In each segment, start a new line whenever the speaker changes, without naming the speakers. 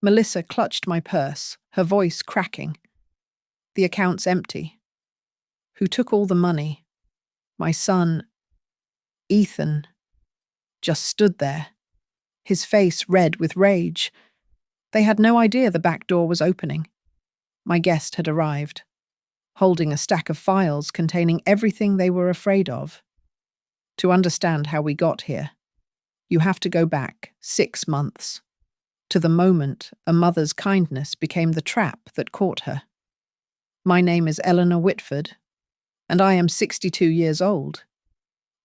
Melissa clutched my purse, her voice cracking. The account's empty. Who took all the money? My son, Ethan, just stood there, his face red with rage. They had no idea the back door was opening. My guest had arrived, holding a stack of files containing everything they were afraid of. To understand how we got here, you have to go back 6 months, to the moment a mother's kindness became the trap that caught her. My name is Eleanor Whitford, and I am 62 years old.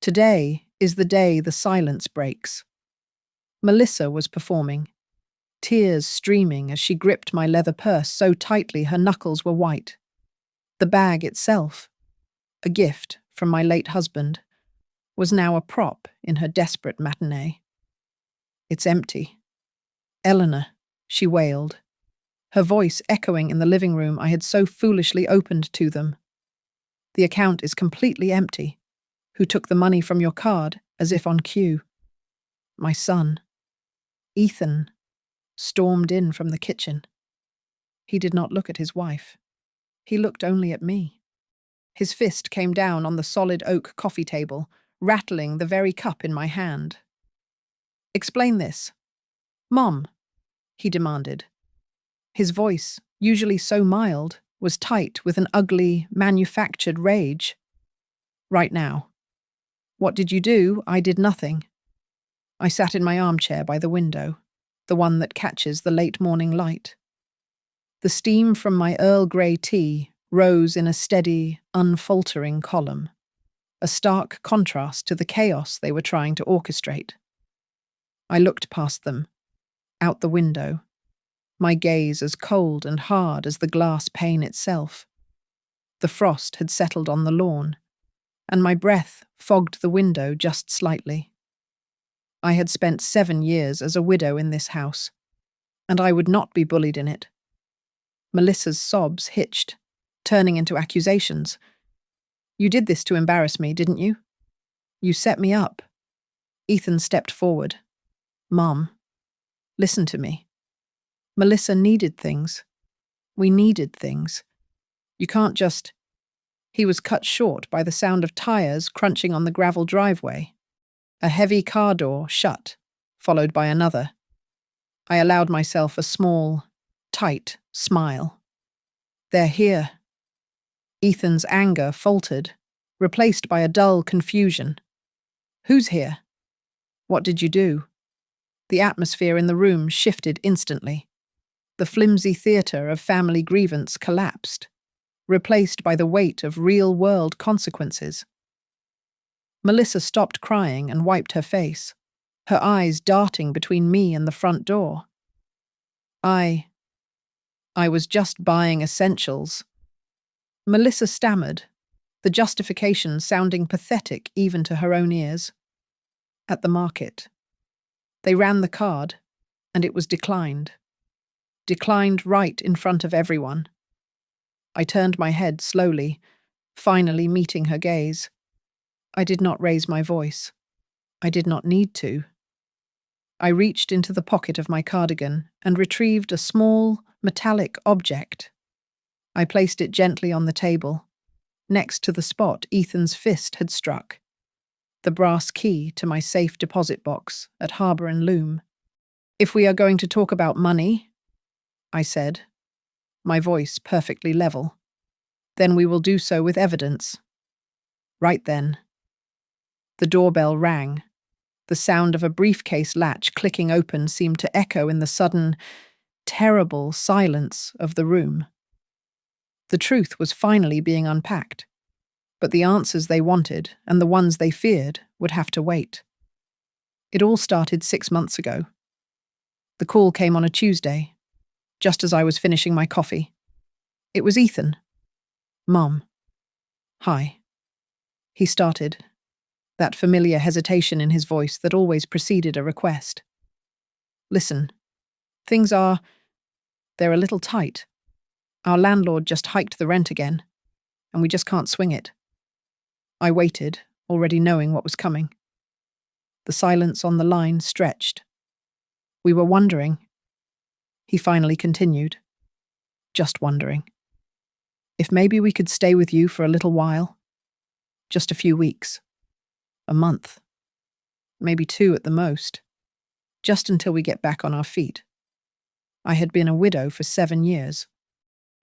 Today is the day the silence breaks. Melissa was performing, tears streaming as she gripped my leather purse so tightly her knuckles were white. The bag itself, a gift from my late husband, was now a prop in her desperate matinee. It's empty. Eleanor, she wailed, her voice echoing in the living room I had so foolishly opened to them. The account is completely empty. Who took the money from your card, as if on cue? My son, Ethan, stormed in from the kitchen. He did not look at his wife. He looked only at me. His fist came down on the solid oak coffee table, rattling the very cup in my hand. Explain this. Mom, he demanded. His voice, usually so mild, was tight with an ugly, manufactured rage. Right now. What did you do? I did nothing. I sat in my armchair by the window, the one that catches the late morning light. The steam from my Earl Grey tea rose in a steady, unfaltering column, a stark contrast to the chaos they were trying to orchestrate. I looked past them, out the window, my gaze as cold and hard as the glass pane itself. The frost had settled on the lawn, and my breath fogged the window just slightly. I had spent 7 years as a widow in this house, and I would not be bullied in it. Melissa's sobs hitched, turning into accusations. You did this to embarrass me, didn't you? You set me up. Ethan stepped forward. Mom, listen to me. Melissa needed things. We needed things. You can't just... He was cut short by the sound of tires crunching on the gravel driveway. A heavy car door shut, followed by another. I allowed myself a small, tight smile. They're here. Ethan's anger faltered, replaced by a dull confusion. Who's here? What did you do? The atmosphere in the room shifted instantly. The flimsy theatre of family grievance collapsed, replaced by the weight of real-world consequences. Melissa stopped crying and wiped her face, her eyes darting between me and the front door. I was just buying essentials. Melissa stammered, the justification sounding pathetic even to her own ears. At the market. They ran the card, and it was declined. Declined right in front of everyone. I turned my head slowly, finally meeting her gaze. I did not raise my voice. I did not need to. I reached into the pocket of my cardigan and retrieved a small, metallic object. I placed it gently on the table, next to the spot Ethan's fist had struck. The brass key to my safe deposit box at Harbour and Loom. If we are going to talk about money, I said, my voice perfectly level, then we will do so with evidence. Right then. The doorbell rang. The sound of a briefcase latch clicking open seemed to echo in the sudden, terrible silence of the room. The truth was finally being unpacked, but the answers they wanted and the ones they feared would have to wait. It all started 6 months ago. The call came on a Tuesday, just as I was finishing my coffee. It was Ethan. Mom. Hi. He started, that familiar hesitation in his voice that always preceded a request. Listen, they're a little tight. Our landlord just hiked the rent again, and we just can't swing it. I waited, already knowing what was coming. The silence on the line stretched. We were wondering. He finally continued, just wondering. If maybe we could stay with you for a little while. Just a few weeks. A month. Maybe 2 at the most. Just until we get back on our feet. I had been a widow for 7 years.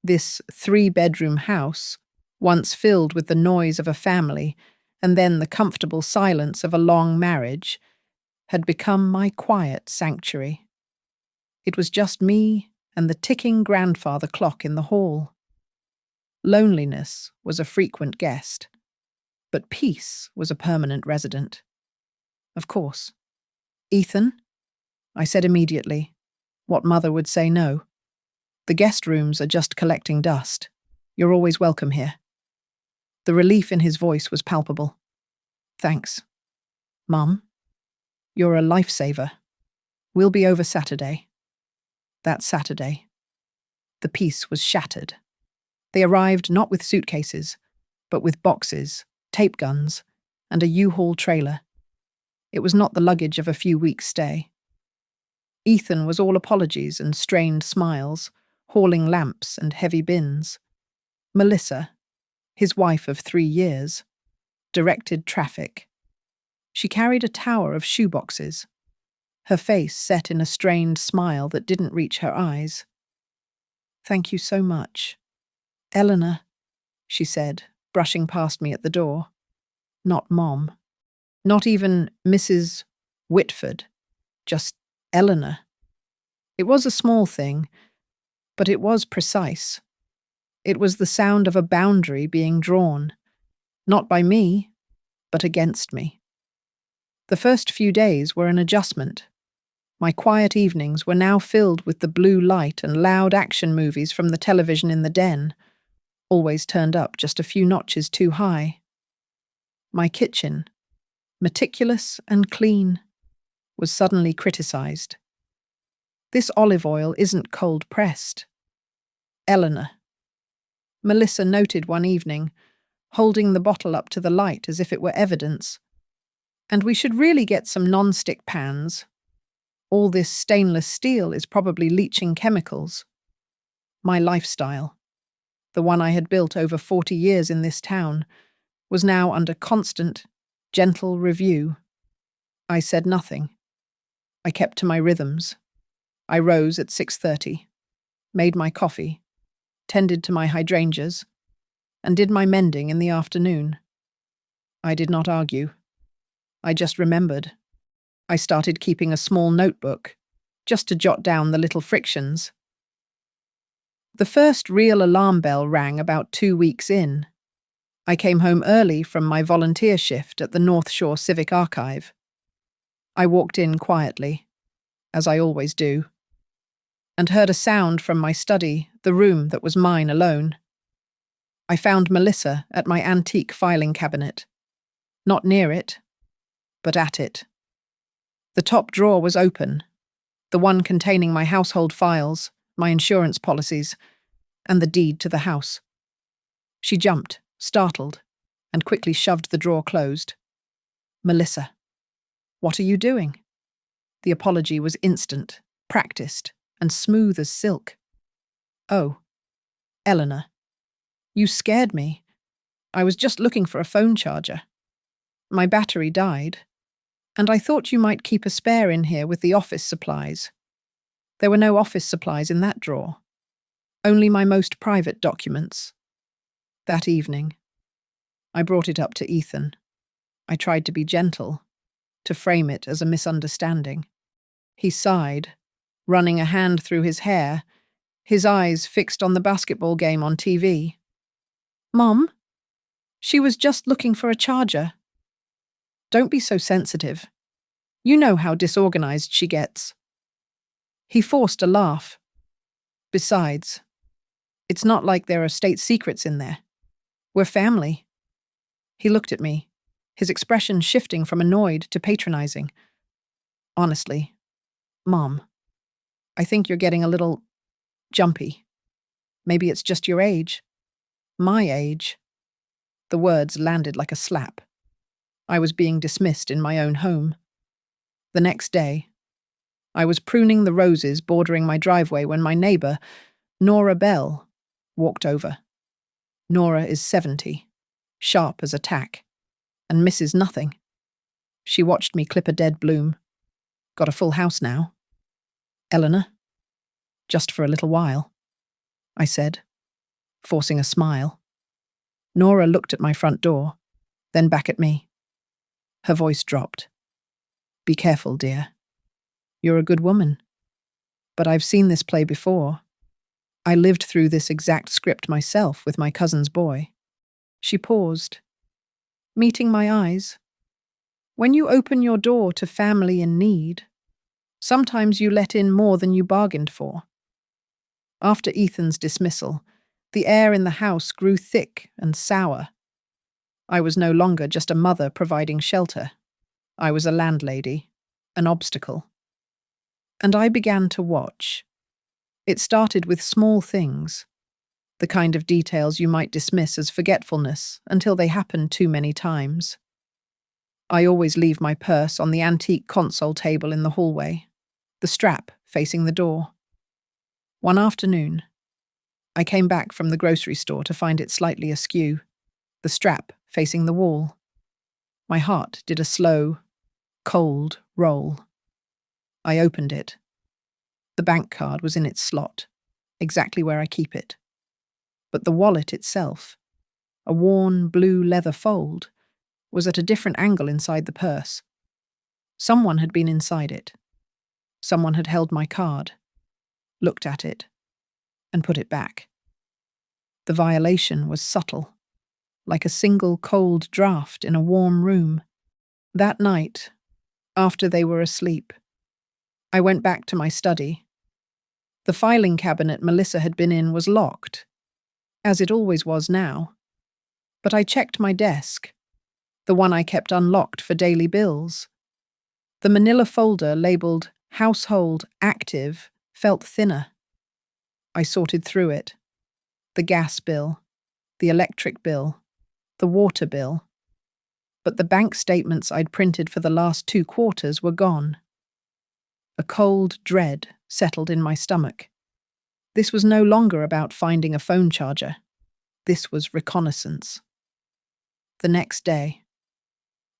This 3-bedroom house, once filled with the noise of a family and then the comfortable silence of a long marriage, had become my quiet sanctuary. It was just me and the ticking grandfather clock in the hall. Loneliness was a frequent guest, but peace was a permanent resident. Of course. Ethan? I said immediately, what mother would say no. The guest rooms are just collecting dust. You're always welcome here. The relief in his voice was palpable. Thanks. Mum, you're a lifesaver. We'll be over Saturday. That Saturday. The peace was shattered. They arrived not with suitcases, but with boxes, tape guns, and a U-Haul trailer. It was not the luggage of a few weeks' stay. Ethan was all apologies and strained smiles, hauling lamps and heavy bins. Melissa, his wife of 3 years, directed traffic. She carried a tower of shoeboxes, her face set in a strained smile that didn't reach her eyes. Thank you so much. Eleanor, she said, brushing past me at the door. Not Mom. Not even Mrs. Whitford. Just Eleanor. It was a small thing, but it was precise. It was the sound of a boundary being drawn, not by me, but against me. The first few days were an adjustment. My quiet evenings were now filled with the blue light and loud action movies from the television in the den, always turned up just a few notches too high. My kitchen, meticulous and clean, was suddenly criticized. This olive oil isn't cold-pressed. Eleanor. Melissa noted one evening, holding the bottle up to the light as if it were evidence. And we should really get some non-stick pans. All this stainless steel is probably leaching chemicals. My lifestyle, the one I had built over 40 years in this town, was now under constant, gentle review. I said nothing. I kept to my rhythms. I rose at 6:30, made my coffee, tended to my hydrangeas, and did my mending in the afternoon. I did not argue. I just remembered. I started keeping a small notebook, just to jot down the little frictions. The first real alarm bell rang about 2 weeks in. I came home early from my volunteer shift at the North Shore Civic Archive. I walked in quietly, as I always do, and heard a sound from my study, the room that was mine alone. I found Melissa at my antique filing cabinet. Not near it, but at it. The top drawer was open, the one containing my household files, my insurance policies, and the deed to the house. She jumped, startled, and quickly shoved the drawer closed. Melissa, what are you doing? The apology was instant, practiced, and smooth as silk. Oh, Eleanor, you scared me. I was just looking for a phone charger. My battery died, and I thought you might keep a spare in here with the office supplies. There were no office supplies in that drawer, only my most private documents. That evening, I brought it up to Ethan. I tried to be gentle, to frame it as a misunderstanding. He sighed, running a hand through his hair, his eyes fixed on the basketball game on TV. Mom, she was just looking for a charger. Don't be so sensitive. You know how disorganized she gets. He forced a laugh. Besides, it's not like there are state secrets in there. We're family. He looked at me, his expression shifting from annoyed to patronizing. Honestly, Mom, I think you're getting a little jumpy. Maybe it's just your age. My age. The words landed like a slap. I was being dismissed in my own home. The next day, I was pruning the roses bordering my driveway when my neighbour, Nora Bell, walked over. Nora is 70, sharp as a tack, and misses nothing. She watched me clip a dead bloom. Got a full house now. Eleanor? Just for a little while, I said, forcing a smile. Nora looked at my front door, then back at me. Her voice dropped. Be careful, dear. You're a good woman. But I've seen this play before. I lived through this exact script myself with my cousin's boy. She paused, meeting my eyes. When you open your door to family in need, sometimes you let in more than you bargained for. After Ethan's dismissal, the air in the house grew thick and sour. I was no longer just a mother providing shelter. I was a landlady, an obstacle. And I began to watch. It started with small things, the kind of details you might dismiss as forgetfulness until they happen too many times. I always leave my purse on the antique console table in the hallway, the strap facing the door. One afternoon, I came back from the grocery store to find it slightly askew, the strap facing the wall. My heart did a slow, cold roll. I opened it. The bank card was in its slot, exactly where I keep it. But the wallet itself, a worn blue leather fold, was at a different angle inside the purse. Someone had been inside it. Someone had held my card, looked at it, and put it back. The violation was subtle, like a single cold draft in a warm room. That night, after they were asleep, I went back to my study. The filing cabinet Melissa had been in was locked, as it always was now. But I checked my desk, the one I kept unlocked for daily bills. The manila folder labelled Household Active felt thinner. I sorted through it. The gas bill, the electric bill, the water bill. But the bank statements I'd printed for the last 2 quarters were gone. A cold dread settled in my stomach. This was no longer about finding a phone charger. This was reconnaissance. The next day,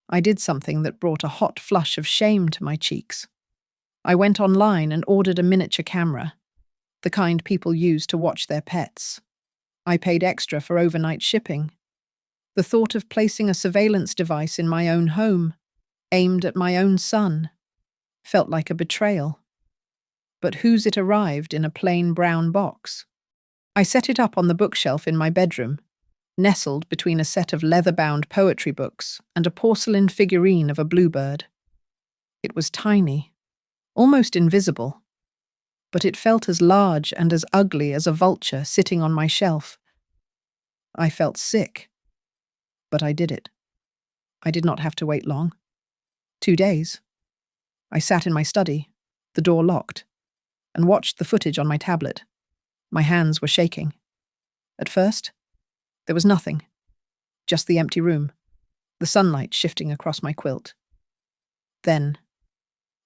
I did something that brought a hot flush of shame to my cheeks. I went online and ordered a miniature camera, the kind people use to watch their pets. I paid extra for overnight shipping. The thought of placing a surveillance device in my own home, aimed at my own son, felt like a betrayal. But whose it arrived in a plain brown box. I set it up on the bookshelf in my bedroom, nestled between a set of leather-bound poetry books and a porcelain figurine of a bluebird. It was tiny, almost invisible, but it felt as large and as ugly as a vulture sitting on my shelf. I felt sick, but I did it. I did not have to wait long. 2 days. I sat in my study, the door locked, and watched the footage on my tablet. My hands were shaking. At first, there was nothing, just the empty room, the sunlight shifting across my quilt. Then,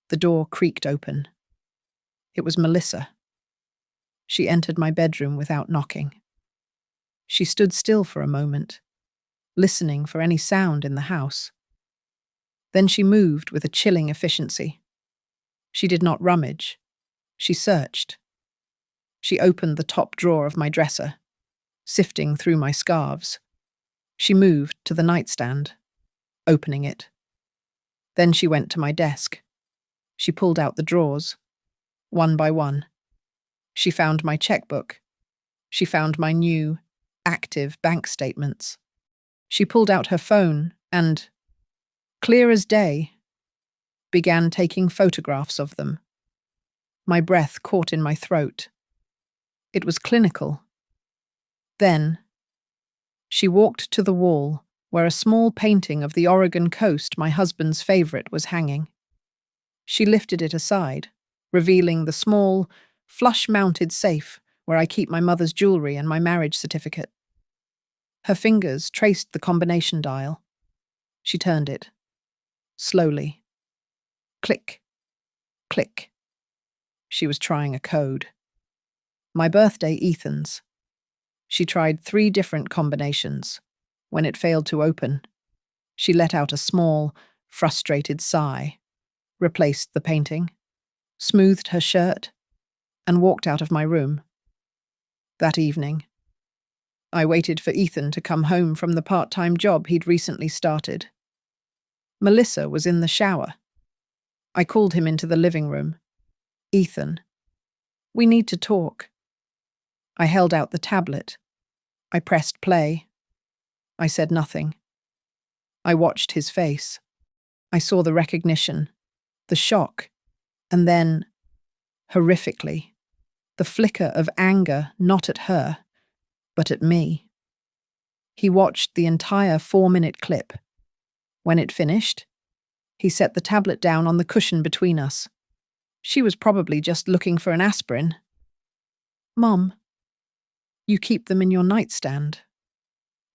the door creaked open. It was Melissa. She entered my bedroom without knocking. She stood still for a moment, listening for any sound in the house. Then she moved with a chilling efficiency. She did not rummage. She searched. She opened the top drawer of my dresser, sifting through my scarves. She moved to the nightstand, opening it. Then she went to my desk. She pulled out the drawers, one by one. She found my checkbook. She found my new, active bank statements. She pulled out her phone and, clear as day, began taking photographs of them. My breath caught in my throat. It was clinical. Then, she walked to the wall where a small painting of the Oregon coast, my husband's favorite, was hanging. She lifted it aside, revealing the small, flush-mounted safe where I keep my mother's jewelry and my marriage certificate. Her fingers traced the combination dial. She turned it. Slowly. Click. Click. She was trying a code. My birthday, Ethan's. She tried 3 different combinations. When it failed to open, she let out a small, frustrated sigh, replaced the painting, smoothed her shirt, and walked out of my room. That evening, I waited for Ethan to come home from the part-time job he'd recently started. Melissa was in the shower. I called him into the living room. "Ethan, we need to talk." I held out the tablet. I pressed play. I said nothing. I watched his face. I saw the recognition, the shock, and then, horrifically, the flicker of anger not at her, but at me. He watched the entire 4-minute clip. When it finished, he set the tablet down on the cushion between us. She was probably just looking for an aspirin. "Mom, you keep them in your nightstand."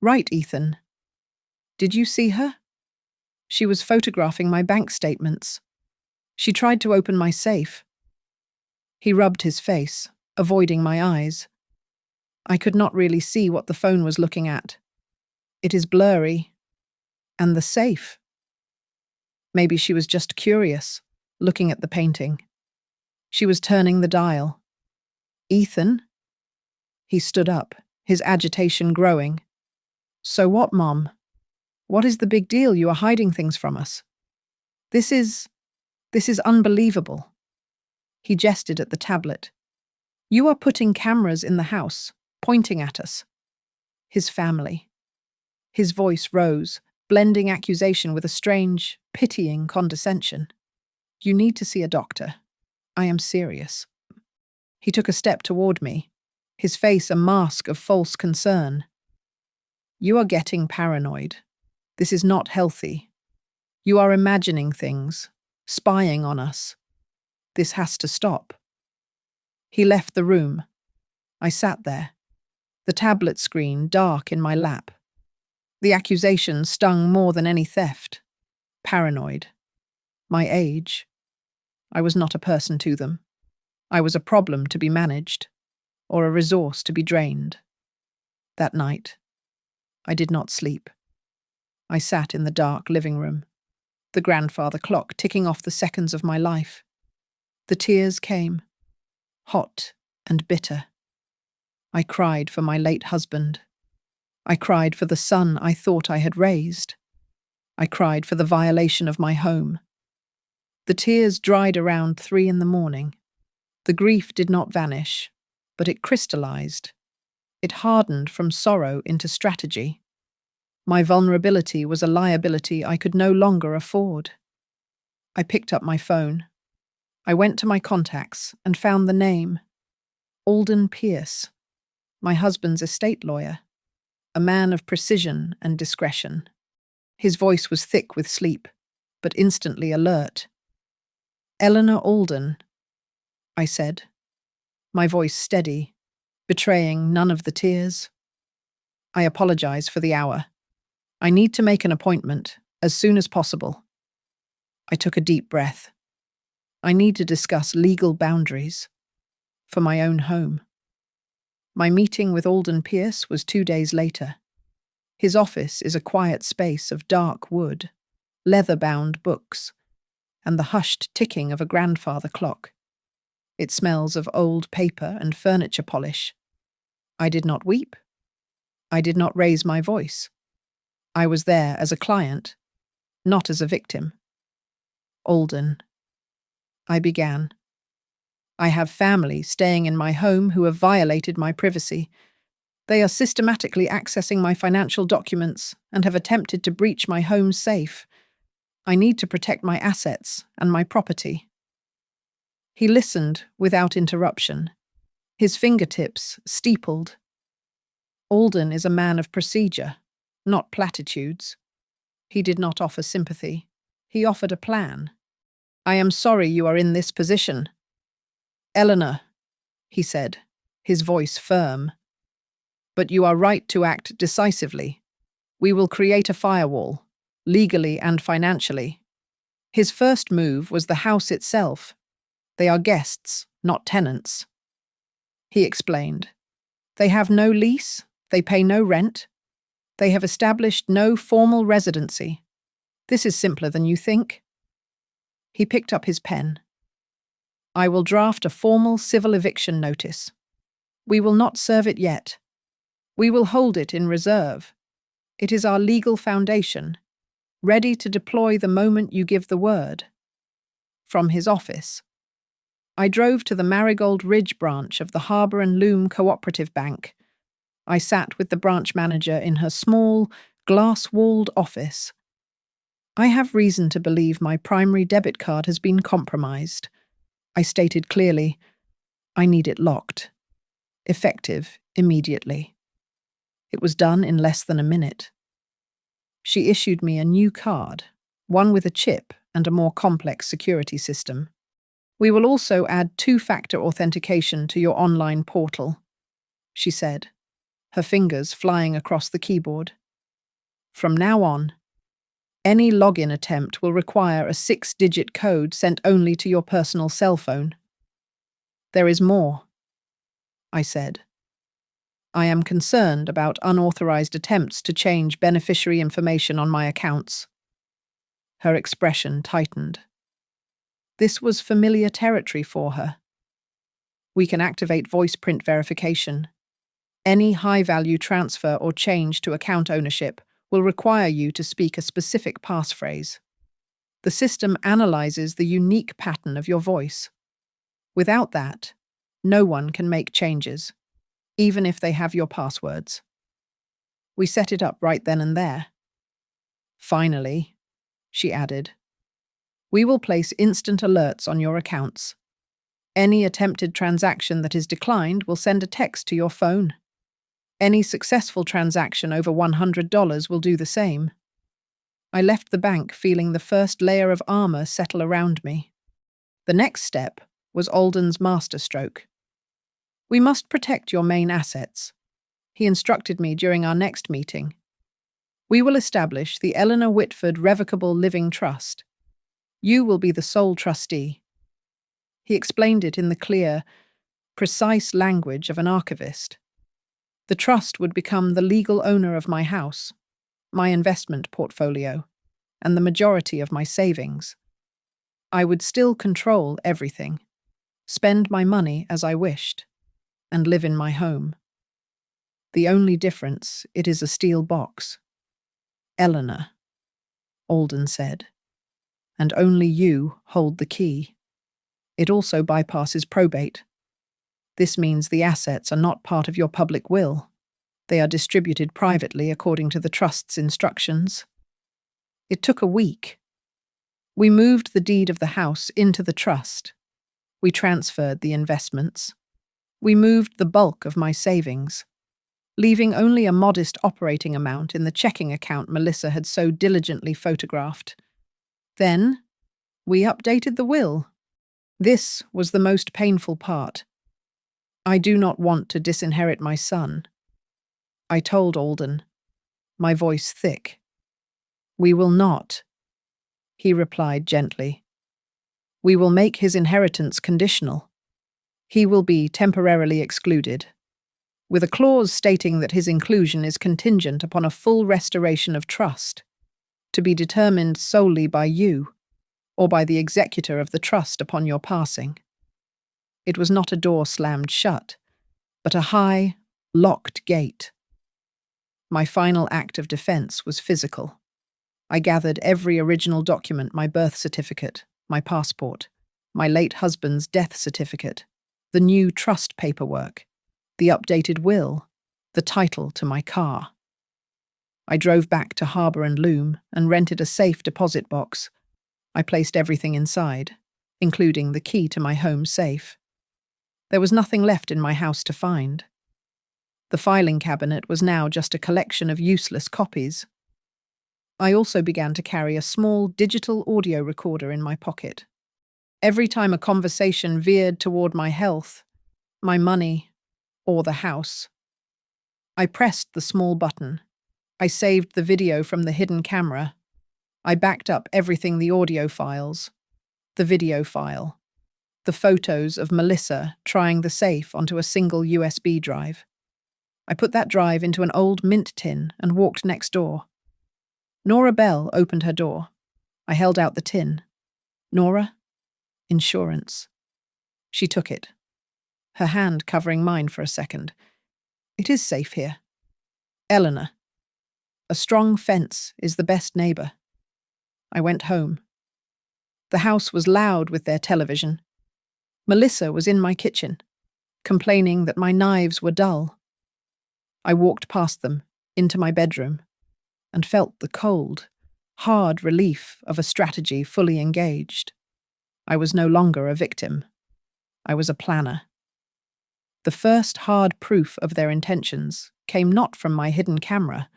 "Right, Ethan. Did you see her?" "She was photographing my bank statements. She tried to open my safe." He rubbed his face, avoiding my eyes. I could not really see what the phone was looking at. It is blurry. And the safe. Maybe she was just curious, looking at the painting. She was turning the dial. "Ethan?" He stood up, his agitation growing. "So what, Mom? What is the big deal? You are hiding things from us. This is unbelievable." He gestured at the tablet. "You are putting cameras in the house, pointing at us." "His family." His voice rose, blending accusation with a strange, pitying condescension. "You need to see a doctor. I am serious." He took a step toward me, his face a mask of false concern. "You are getting paranoid. This is not healthy. You are imagining things, spying on us. This has to stop." He left the room. I sat there, the tablet screen dark in my lap. The accusation stung more than any theft. Paranoid. My age. I was not a person to them. I was a problem to be managed, or a resource to be drained. That night, I did not sleep. I sat in the dark living room, the grandfather clock ticking off the seconds of my life. The tears came, hot and bitter. I cried for my late husband. I cried for the son I thought I had raised. I cried for the violation of my home. The tears dried around 3 a.m. The grief did not vanish, but it crystallized. It hardened from sorrow into strategy. My vulnerability was a liability I could no longer afford. I picked up my phone. I went to my contacts and found the name. Alden Pierce, my husband's estate lawyer. A man of precision and discretion. His voice was thick with sleep, but instantly alert. "Eleanor Alden," I said, my voice steady, betraying none of the tears. "I apologize for the hour. I need to make an appointment as soon as possible." I took a deep breath. I need to discuss legal boundaries for my own home. My meeting with Alden Pierce was 2 days later. His office is a quiet space of dark wood, leather-bound books, and the hushed ticking of a grandfather clock. It smells of old paper and furniture polish. I did not weep. I did not raise my voice. I was there as a client, not as a victim. "Alden," I began. "I have family staying in my home who have violated my privacy. They are systematically accessing my financial documents and have attempted to breach my home safe. I need to protect my assets and my property." He listened without interruption, his fingertips steepled. Alden is a man of procedure, not platitudes. He did not offer sympathy. He offered a plan. "I am sorry you are in this position." "Eleanor," he said, his voice firm, "but you are right to act decisively. We will create a firewall, legally and financially." His first move was the house itself. They are guests, not tenants. He explained. They have no lease, they pay no rent, they have established no formal residency. This is simpler than you think. He picked up his pen. I will draft a formal civil eviction notice. We will not serve it yet. We will hold it in reserve. It is our legal foundation, ready to deploy the moment you give the word. From his office, I drove to the Marigold Ridge branch of the Harbour and Loom Cooperative Bank. I sat with the branch manager in her small, glass-walled office. I have reason to believe my primary debit card has been compromised. I stated clearly, I need it locked. Effective immediately. It was done in less than a minute. She issued me a new card, one with a chip and a more complex security system. We will also add two-factor authentication to your online portal, she said, her fingers flying across the keyboard. From now on, any login attempt will require a 6-digit code sent only to your personal cell phone. There is more, I said. I am concerned about unauthorized attempts to change beneficiary information on my accounts. Her expression tightened. This was familiar territory for her. We can activate voice print verification. Any high-value transfer or change to account ownership will require you to speak a specific passphrase. The system analyzes the unique pattern of your voice. Without that, no one can make changes, even if they have your passwords. We set it up right then and there. Finally, she added, we will place instant alerts on your accounts. Any attempted transaction that is declined will send a text to your phone. Any successful transaction over $100 will do the same. I left the bank feeling the first layer of armor settle around me. The next step was Alden's masterstroke. We must protect your main assets, he instructed me during our next meeting. We will establish the Eleanor Whitford Revocable Living Trust. You will be the sole trustee. He explained it in the clear, precise language of an archivist. The trust would become the legal owner of my house, my investment portfolio, and the majority of my savings. I would still control everything, spend my money as I wished, and live in my home. The only difference, it is a steel box. Eleanor, Alden said, and only you hold the key. It also bypasses probate. This means the assets are not part of your public will. They are distributed privately according to the trust's instructions. It took a week. We moved the deed of the house into the trust. We transferred the investments. We moved the bulk of my savings, leaving only a modest operating amount in the checking account Melissa had so diligently photographed. Then, we updated the will. This was the most painful part. I do not want to disinherit my son, I told Alden, my voice thick. We will not, he replied gently. We will make his inheritance conditional. He will be temporarily excluded, with a clause stating that his inclusion is contingent upon a full restoration of trust, to be determined solely by you, or by the executor of the trust upon your passing. It was not a door slammed shut, but a high, locked gate. My final act of defense was physical. I gathered every original document, my birth certificate, my passport, my late husband's death certificate, the new trust paperwork, the updated will, the title to my car. I drove back to Harbour and Loom and rented a safe deposit box. I placed everything inside, including the key to my home safe. There was nothing left in my house to find. The filing cabinet was now just a collection of useless copies. I also began to carry a small digital audio recorder in my pocket. Every time a conversation veered toward my health, my money, or the house, I pressed the small button. I saved the video from the hidden camera. I backed up everything, the audio files, the video file, the photos of Melissa trying the safe onto a single USB drive. I put that drive into an old mint tin and walked next door. Nora Bell opened her door. I held out the tin. Nora? Insurance. She took it, her hand covering mine for a second. It is safe here. Eleanor. A strong fence is the best neighbour. I went home. The house was loud with their television. Melissa was in my kitchen, complaining that my knives were dull. I walked past them, into my bedroom, and felt the cold, hard relief of a strategy fully engaged. I was no longer a victim. I was a planner. The first hard proof of their intentions came not from my hidden camera,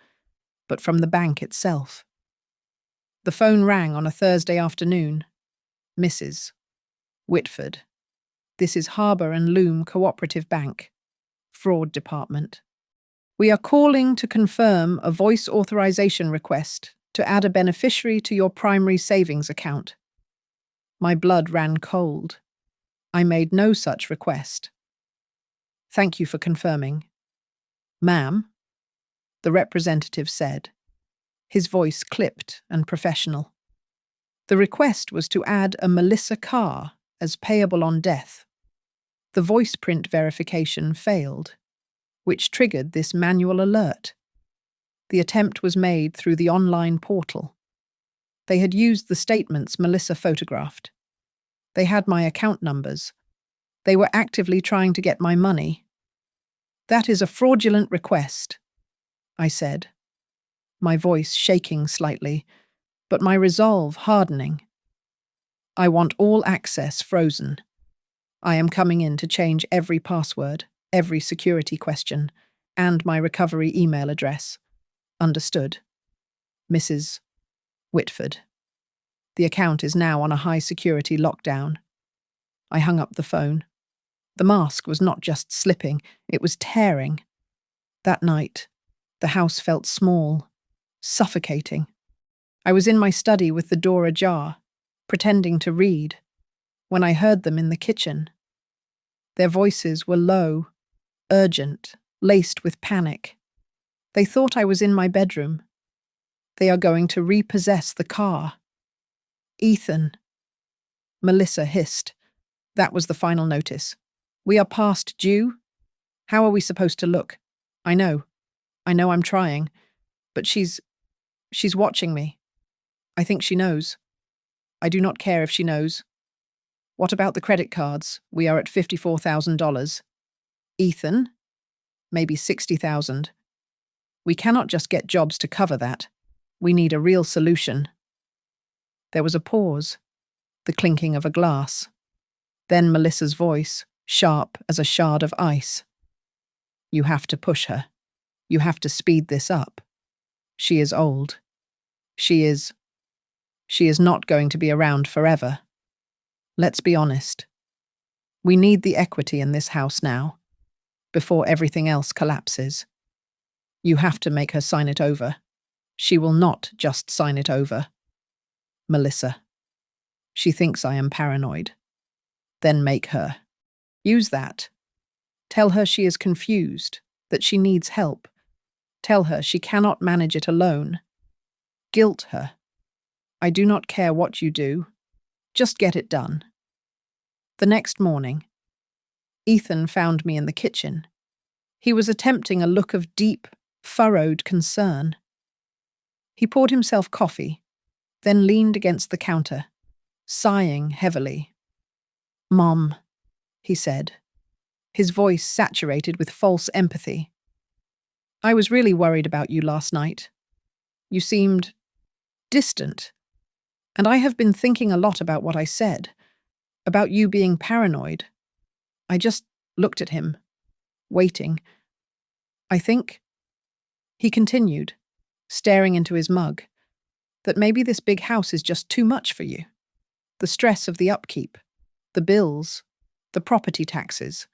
but from the bank itself. The phone rang on a Thursday afternoon. Mrs. Whitford. This is Harbour and Loom Cooperative Bank. Fraud Department. We are calling to confirm a voice authorization request to add a beneficiary to your primary savings account. My blood ran cold. I made no such request. Thank you for confirming. Ma'am, the representative said, his voice clipped and professional. The request was to add a Melissa Carr as payable on death. The voice print verification failed, which triggered this manual alert. The attempt was made through the online portal. They had used the statements Melissa photographed. They had my account numbers. They were actively trying to get my money. That is a fraudulent request, I said, my voice shaking slightly, but my resolve hardening. I want all access frozen. I am coming in to change every password, every security question, and my recovery email address. Understood. Mrs. Whitford. The account is now on a high-security lockdown. I hung up the phone. The mask was not just slipping, it was tearing. That night, the house felt small, suffocating. I was in my study with the door ajar, pretending to read, when I heard them in the kitchen. Their voices were low, urgent, laced with panic. They thought I was in my bedroom. They are going to repossess the car. Ethan. Melissa hissed. That was the final notice. We are past due. How are we supposed to look? I know I'm trying, but she's watching me. I think she knows. I do not care if she knows. What about the credit cards? We are at $54,000. Ethan? Maybe 60,000. We cannot just get jobs to cover that. We need a real solution. There was a pause, the clinking of a glass. Then Melissa's voice, sharp as a shard of ice. You have to push her. You have to speed this up. She is old. She is not going to be around forever. Let's be honest. We need the equity in this house now, before everything else collapses. You have to make her sign it over. She will not just sign it over. Melissa. She thinks I am paranoid. Then make her. Use that. Tell her she is confused, that she needs help. Tell her she cannot manage it alone. Guilt her. I do not care what you do. Just get it done. The next morning, Ethan found me in the kitchen. He was attempting a look of deep, furrowed concern. He poured himself coffee, then leaned against the counter, sighing heavily. Mom, he said, his voice saturated with false empathy. I was really worried about you last night. You seemed distant, and I have been thinking a lot about what I said, about you being paranoid. I just looked at him, waiting. I think, he continued, staring into his mug, that maybe this big house is just too much for you. The stress of the upkeep, the bills, the property taxes.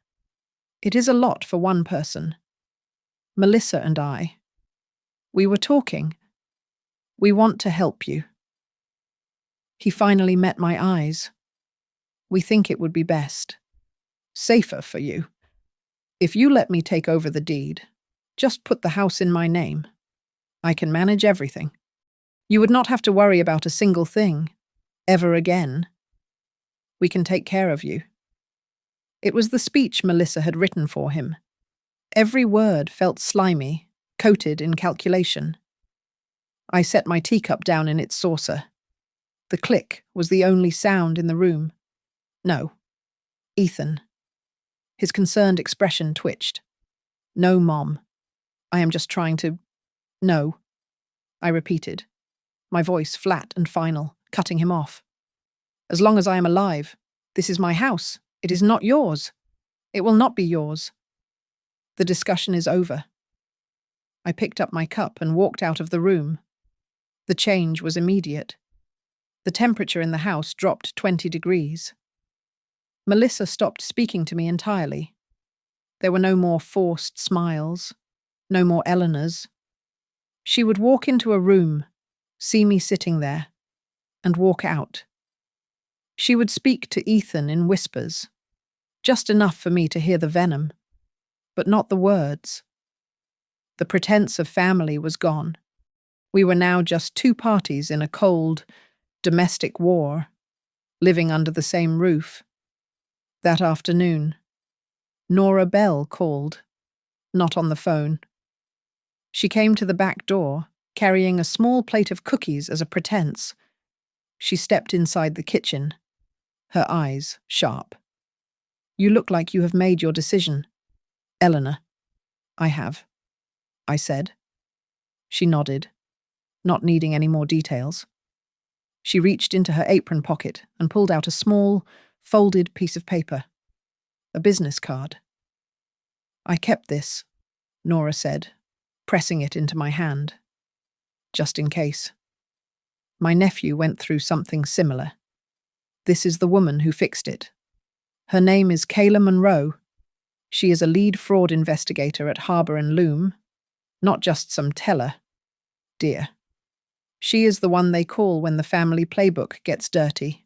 It is a lot for one person. Melissa and I. We were talking. We want to help you. He finally met my eyes. We think it would be best. Safer for you. If you let me take over the deed, just put the house in my name. I can manage everything. You would not have to worry about a single thing, ever again. We can take care of you. It was the speech Melissa had written for him. Every word felt slimy, coated in calculation. I set my teacup down in its saucer. The click was the only sound in the room. No. Ethan. His concerned expression twitched. No, Mom. I am just trying to... No. I repeated, my voice flat and final, cutting him off. As long as I am alive, this is my house. It is not yours. It will not be yours. The discussion is over. I picked up my cup and walked out of the room. The change was immediate. The temperature in the house dropped 20 degrees. Melissa stopped speaking to me entirely. There were no more forced smiles, no more Eleanors. She would walk into a room, see me sitting there, and walk out. She would speak to Ethan in whispers, just enough for me to hear the venom, but not the words. The pretense of family was gone. We were now just two parties in a cold, domestic war, living under the same roof. That afternoon, Nora Bell called, not on the phone. She came to the back door, carrying a small plate of cookies as a pretense. She stepped inside the kitchen, her eyes sharp. You look like you have made your decision. Eleanor. I have, I said. She nodded, not needing any more details. She reached into her apron pocket and pulled out a small, folded piece of paper. A business card. I kept this, Nora said, pressing it into my hand. Just in case. My nephew went through something similar. This is the woman who fixed it. Her name is Kayla Monroe. She is a lead fraud investigator at Harbour and Loom, not just some teller, dear. She is the one they call when the family playbook gets dirty.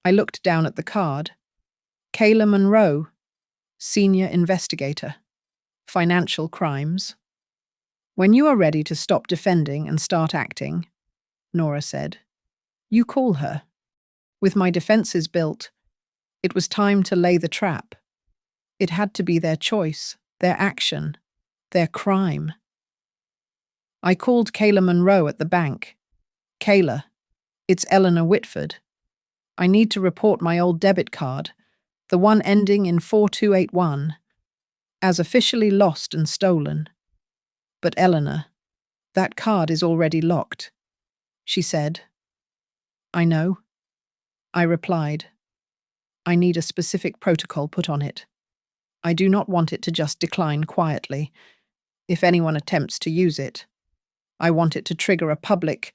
I looked down at the card. Kayla Monroe, senior investigator, financial crimes. When you are ready to stop defending and start acting, Nora said, you call her. With my defenses built, it was time to lay the trap. It had to be their choice, their action, their crime. I called Kayla Monroe at the bank. Kayla, it's Eleanor Whitford. I need to report my old debit card, the one ending in 4281, as officially lost and stolen. But Eleanor, that card is already locked, she said. I know. I replied. I need a specific protocol put on it. I do not want it to just decline quietly. If anyone attempts to use it, I want it to trigger a public,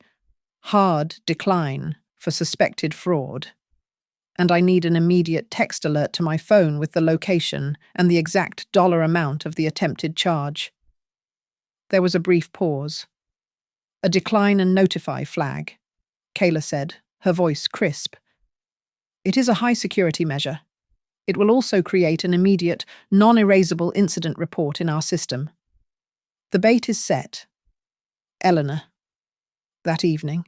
hard decline for suspected fraud. And I need an immediate text alert to my phone with the location and the exact dollar amount of the attempted charge. There was a brief pause. A decline and notify flag, Kayla said, her voice crisp. It is a high-security measure. It will also create an immediate, non-erasable incident report in our system. The bait is set. Eleanor. That evening,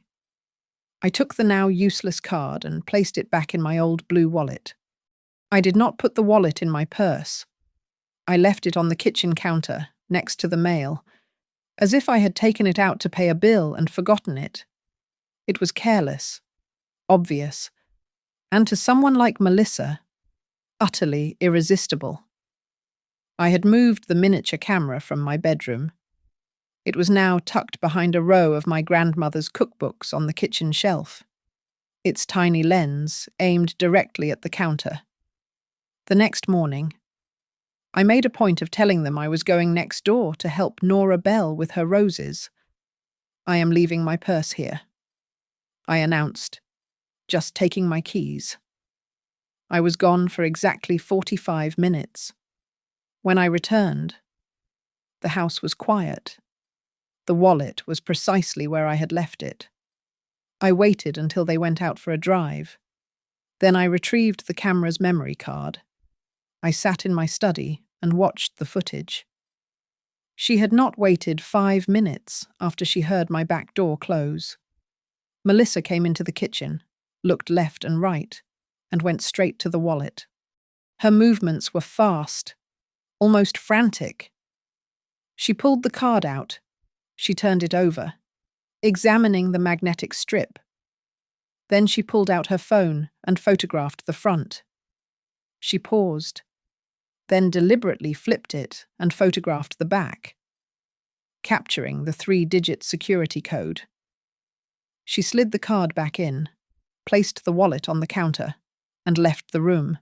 I took the now useless card and placed it back in my old blue wallet. I did not put the wallet in my purse. I left it on the kitchen counter, next to the mail, as if I had taken it out to pay a bill and forgotten it. It was careless, obvious, and to someone like Melissa, utterly irresistible. I had moved the miniature camera from my bedroom. It was now tucked behind a row of my grandmother's cookbooks on the kitchen shelf, its tiny lens aimed directly at the counter. The next morning, I made a point of telling them I was going next door to help Nora Bell with her roses. I am leaving my purse here, I announced, just taking my keys. I was gone for exactly 45 minutes. When I returned, the house was quiet. The wallet was precisely where I had left it. I waited until they went out for a drive. Then I retrieved the camera's memory card. I sat in my study and watched the footage. She had not waited 5 minutes after she heard my back door close. Melissa came into the kitchen, looked left and right, and went straight to the wallet. Her movements were fast, almost frantic. She pulled the card out. She turned it over, examining the magnetic strip. Then she pulled out her phone and photographed the front. She paused, then deliberately flipped it and photographed the back, capturing the 3-digit security code. She slid the card back in, placed the wallet on the counter, and left the room.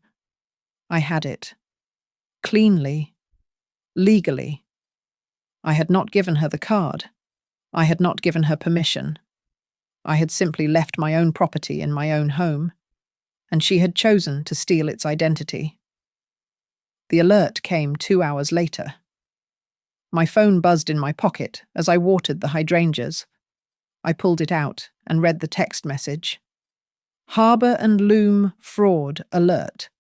I had it. Cleanly. Legally. I had not given her the card. I had not given her permission. I had simply left my own property in my own home, and she had chosen to steal its identity. The alert came 2 hours later. My phone buzzed in my pocket as I watered the hydrangeas. I pulled it out and read the text message. Harbour and Loom fraud alert.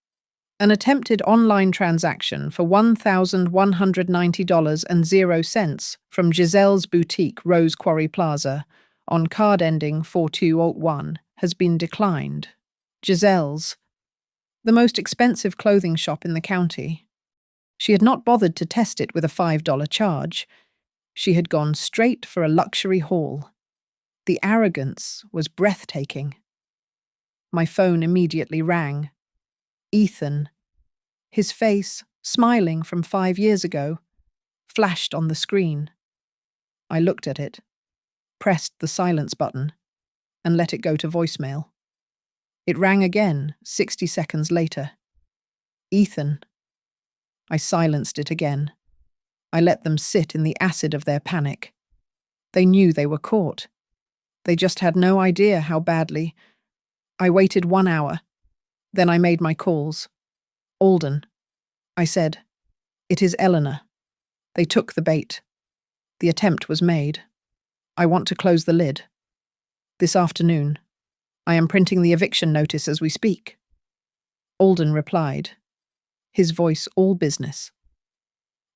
An attempted online transaction for $1,190.00 from Giselle's boutique Rose Quarry Plaza on card ending 4201 has been declined. Giselle's, the most expensive clothing shop in the county. She had not bothered to test it with a $5 charge. She had gone straight for a luxury haul. The arrogance was breathtaking. My phone immediately rang. Ethan, his face, smiling from 5 years ago, flashed on the screen. I looked at it, pressed the silence button, and let it go to voicemail. It rang again 60 seconds later. Ethan. I silenced it again. I let them sit in the acid of their panic. They knew they were caught. They just had no idea how badly. I waited 1 hour. Then I made my calls. Alden. I said, "It is Eleanor." They took the bait. The attempt was made. I want to close the lid. This afternoon. I am printing the eviction notice as we speak. Alden replied, his voice all business.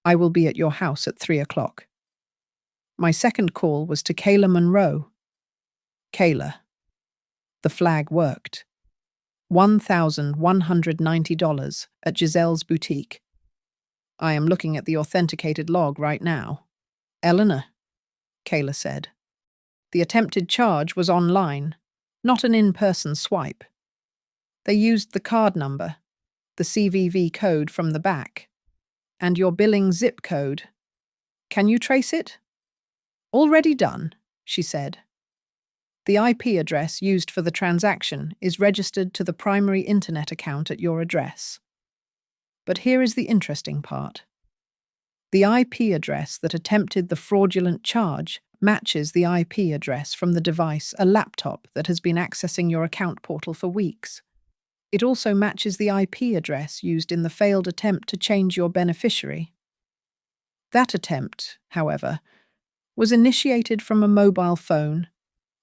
I will be at your house at 3 o'clock. My second call was to Kayla Monroe. Kayla. The flag worked. $1,190 at Giselle's boutique. I am looking at the authenticated log right now. Eleanor, Kayla said. The attempted charge was online, not an in-person swipe. They used the card number, the CVV code from the back, and your billing zip code. Can you trace it? Already done, she said. The IP address used for the transaction is registered to the primary internet account at your address. But here is the interesting part. The IP address that attempted the fraudulent charge matches the IP address from the device, a laptop that has been accessing your account portal for weeks. It also matches the IP address used in the failed attempt to change your beneficiary. That attempt, however, was initiated from a mobile phone,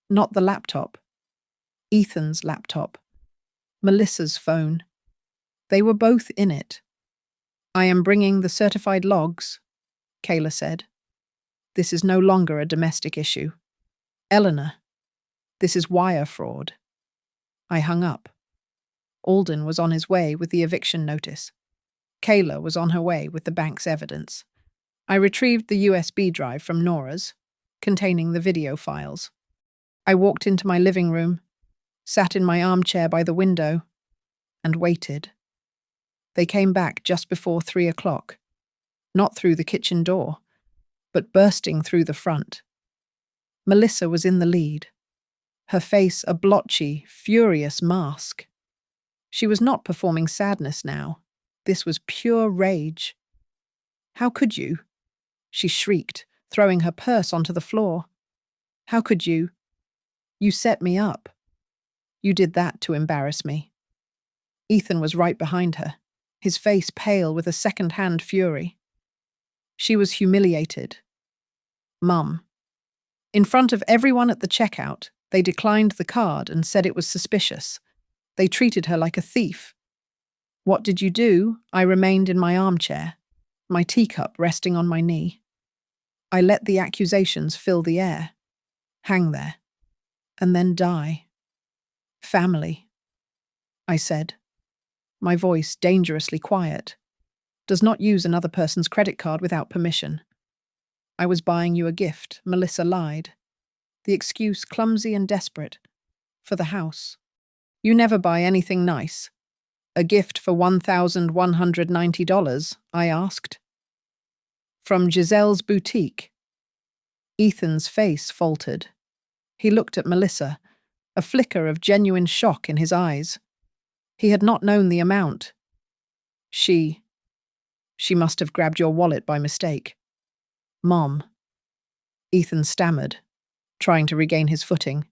not the laptop. Ethan's laptop. Melissa's phone. They were both in it. I am bringing the certified logs, Kayla said. This is no longer a domestic issue. Eleanor, this is wire fraud. I hung up. Alden was on his way with the eviction notice. Kayla was on her way with the bank's evidence. I retrieved the USB drive from Nora's, containing the video files. I walked into my living room, sat in my armchair by the window, and waited. They came back just before 3 o'clock, not through the kitchen door, but bursting through the front. Melissa was in the lead, her face a blotchy, furious mask. She was not performing sadness now. This was pure rage. How could you? She shrieked, throwing her purse onto the floor. How could you? You set me up. You did that to embarrass me. Ethan was right behind her, his face pale with a second-hand fury. She was humiliated. Mum. In front of everyone at the checkout, they declined the card and said it was suspicious. They treated her like a thief. What did you do? I remained in my armchair, my teacup resting on my knee. I let the accusations fill the air, hang there, and then die. Family, I said, my voice dangerously quiet, does not use another person's credit card without permission. I was buying you a gift, Melissa lied. The excuse clumsy and desperate. For the house. You never buy anything nice. A gift for $1,190, I asked. From Giselle's boutique. Ethan's face faltered. He looked at Melissa, a flicker of genuine shock in his eyes. He had not known the amount. She must have grabbed your wallet by mistake. Mom. Ethan stammered, trying to regain his footing.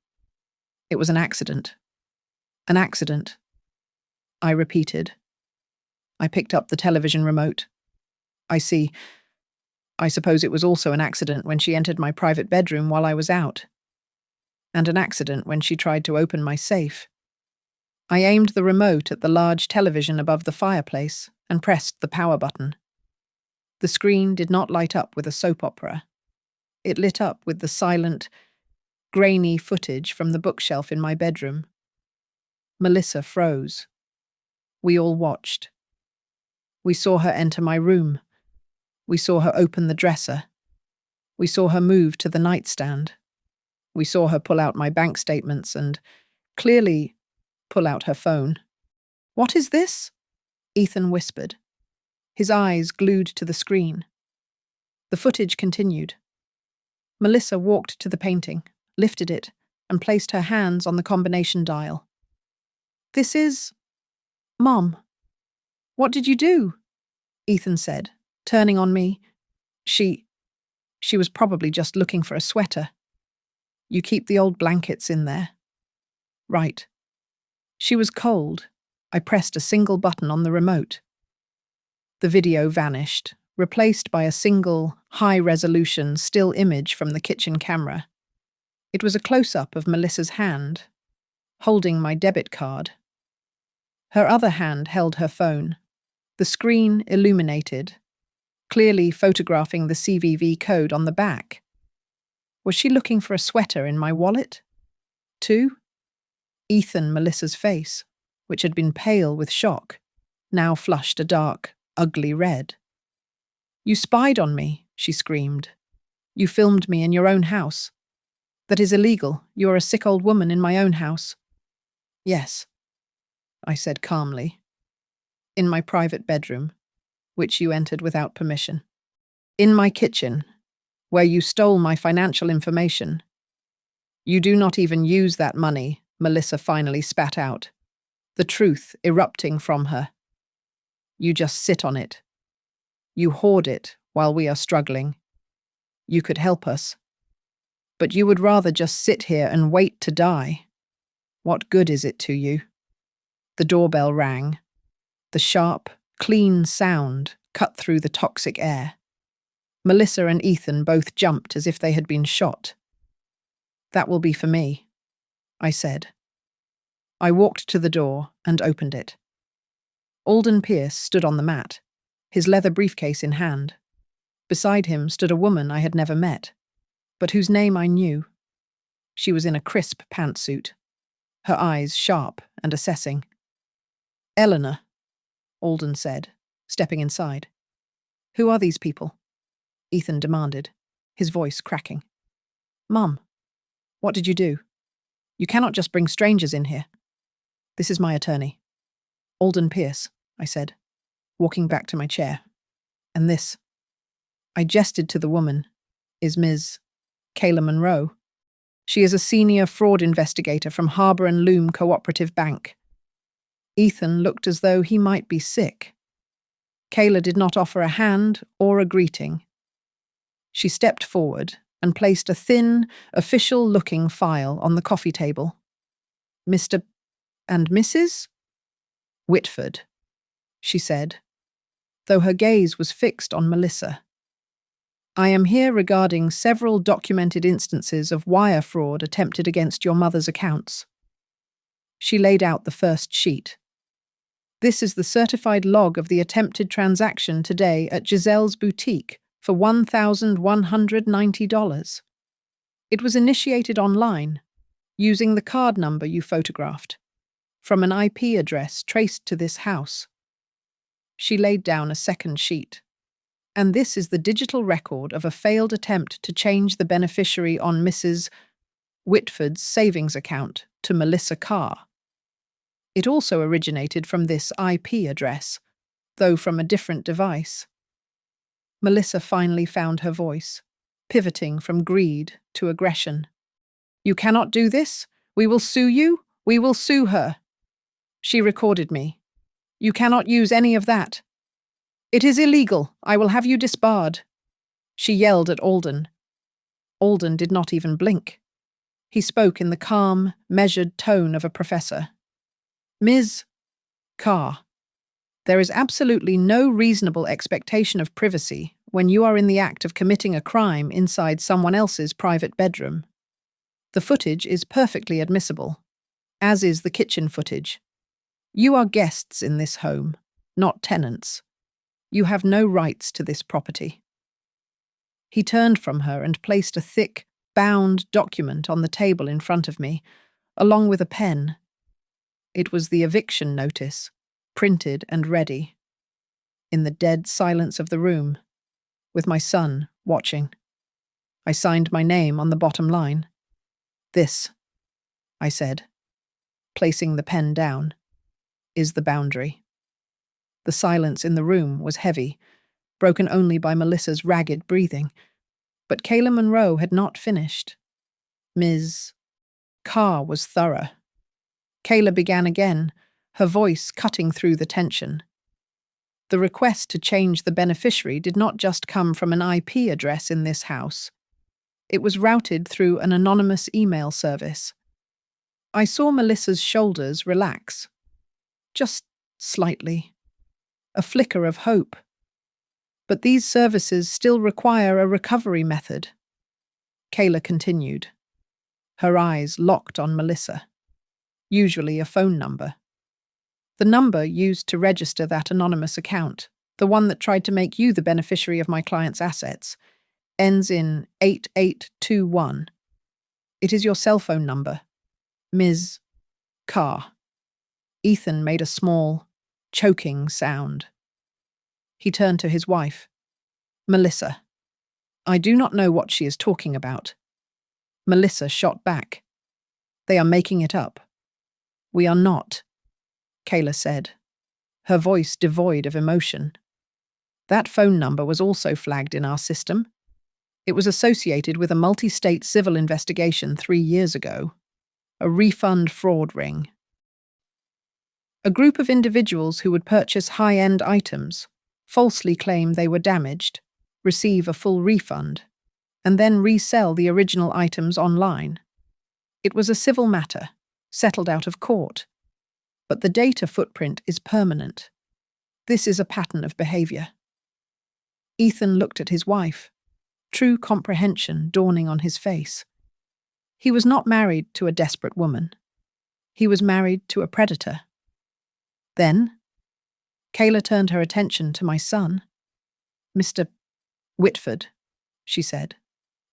It was an accident. An accident. I repeated. I picked up the television remote. I see. I suppose it was also an accident when she entered my private bedroom while I was out. And an accident when she tried to open my safe. I aimed the remote at the large television above the fireplace and pressed the power button. The screen did not light up with a soap opera. It lit up with the silent, grainy footage from the bookshelf in my bedroom. Melissa froze. We all watched. We saw her enter my room. We saw her open the dresser. We saw her move to the nightstand. We saw her pull out my bank statements and, clearly, pull out her phone. "What is this?" Ethan whispered, his eyes glued to the screen. The footage continued. Melissa walked to the painting, lifted it, and placed her hands on the combination dial. "This is... Mom. What did you do?" Ethan said, turning on me. She was probably just looking for a sweater. You keep the old blankets in there. Right. She was cold. I pressed a single button on the remote. The video vanished, replaced by a single, high-resolution still image from the kitchen camera. It was a close-up of Melissa's hand, holding my debit card. Her other hand held her phone, the screen illuminated, clearly photographing the CVV code on the back. Was she looking for a sweater in my wallet? Too? Melissa's face, which had been pale with shock, now flushed a dark, ugly red. "You spied on me," she screamed. "You filmed me in your own house. That is illegal. You are a sick old woman in my own house." "Yes," I said calmly. "In my private bedroom, which you entered without permission. In my kitchen, where you stole my financial information. You do not even use that money," Melissa finally spat out, the truth erupting from her. "You just sit on it. You hoard it while we are struggling. You could help us. But you would rather just sit here and wait to die. What good is it to you?" The doorbell rang. The sharp, clean sound cut through the toxic air. Melissa and Ethan both jumped as if they had been shot. "That will be for me," I said. I walked to the door and opened it. Alden Pierce stood on the mat, his leather briefcase in hand. Beside him stood a woman I had never met, but whose name I knew. She was in a crisp pantsuit, her eyes sharp and assessing. "Eleanor," Alden said, stepping inside. "Who are these people?" Ethan demanded, his voice cracking. "Mum, what did you do? You cannot just bring strangers in here." "This is my attorney. Alden Pierce," I said, walking back to my chair. "And this," I gestured to the woman, "is Ms. Kayla Monroe. She is a senior fraud investigator from Harbour and Loom Cooperative Bank." Ethan looked as though he might be sick. Kayla did not offer a hand or a greeting. She stepped forward and placed a thin, official-looking file on the coffee table. "Mr. and Mrs. Whitford," she said, though her gaze was fixed on Melissa. "I am here regarding several documented instances of wire fraud attempted against your mother's accounts." She laid out the first sheet. This is the certified log of the attempted transaction today at Giselle's boutique for $1,190. It was initiated online, using the card number you photographed, from an IP address traced to this house. She laid down a second sheet. And this is the digital record of a failed attempt to change the beneficiary on Mrs. Whitford's savings account to Melissa Carr. It also originated from this IP address, though from a different device. Melissa finally found her voice, pivoting from greed to aggression. "You cannot do this. We will sue you. We will sue her. She recorded me. You cannot use any of that. It is illegal. I will have you disbarred." She yelled at Alden. Alden did not even blink. He spoke in the calm, measured tone of a professor. "Ms. Carr, there is absolutely no reasonable expectation of privacy when you are in the act of committing a crime inside someone else's private bedroom. The footage is perfectly admissible, as is the kitchen footage. You are guests in this home, not tenants. You have no rights to this property." He turned from her and placed a thick, bound document on the table in front of me, along with a pen. It was the eviction notice, printed and ready. In the dead silence of the room, with my son watching, I signed my name on the bottom line. "This," I said, placing the pen down, "is the boundary." The silence in the room was heavy, broken only by Melissa's ragged breathing. But Kayla Monroe had not finished. Ms. Carr was thorough. Kayla began again, her voice cutting through the tension. The request to change the beneficiary did not just come from an IP address in this house. It was routed through an anonymous email service. I saw Melissa's shoulders relax. Just slightly. A flicker of hope. But these services still require a recovery method. Kayla continued. Her eyes locked on Melissa. Usually a phone number. The number used to register that anonymous account, the one that tried to make you the beneficiary of my client's assets, ends in 8821. It is your cell phone number, Ms. Carr. Ethan made a small, choking sound. He turned to his wife. "Melissa, I do not know what she is talking about." Melissa shot back. "They are making it up." "We are not," Kayla said, her voice devoid of emotion. "That phone number was also flagged in our system. It was associated with a multi-state civil investigation 3 years ago. A refund fraud ring. A group of individuals who would purchase high-end items, falsely claim they were damaged, receive a full refund, and then resell the original items online. It was a civil matter, settled out of court. But the data footprint is permanent. This is a pattern of behavior." Ethan looked at his wife, true comprehension dawning on his face. He was not married to a desperate woman. He was married to a predator. Then, Kayla turned her attention to my son. "Mr. Whitford," she said,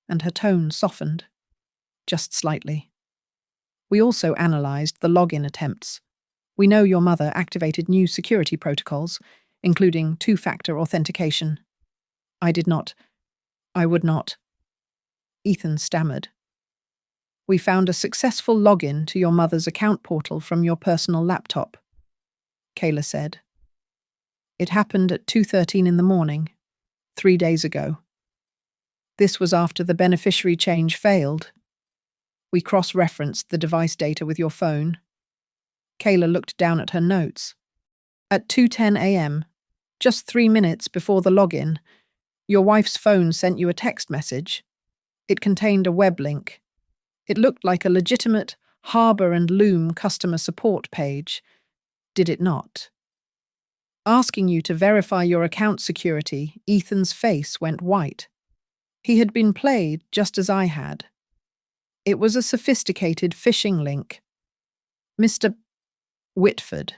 and her tone softened, just slightly. "We also analyzed the login attempts. We know your mother activated new security protocols, including 2-factor authentication. I would not. Ethan stammered. "We found a successful login to your mother's account portal from your personal laptop," Kayla said. "It happened at 2:13 in the morning, 3 days ago. This was after the beneficiary change failed. We cross-referenced the device data with your phone." Kayla looked down at her notes. "At 2:10 a.m., just 3 minutes before the login, your wife's phone sent you a text message. It contained a web link. It looked like a legitimate Harbour and Loom customer support page, did it not? Asking you to verify your account security, Ethan's face went white. He had been played just as I had. It was a sophisticated phishing link. Mr. Whitford,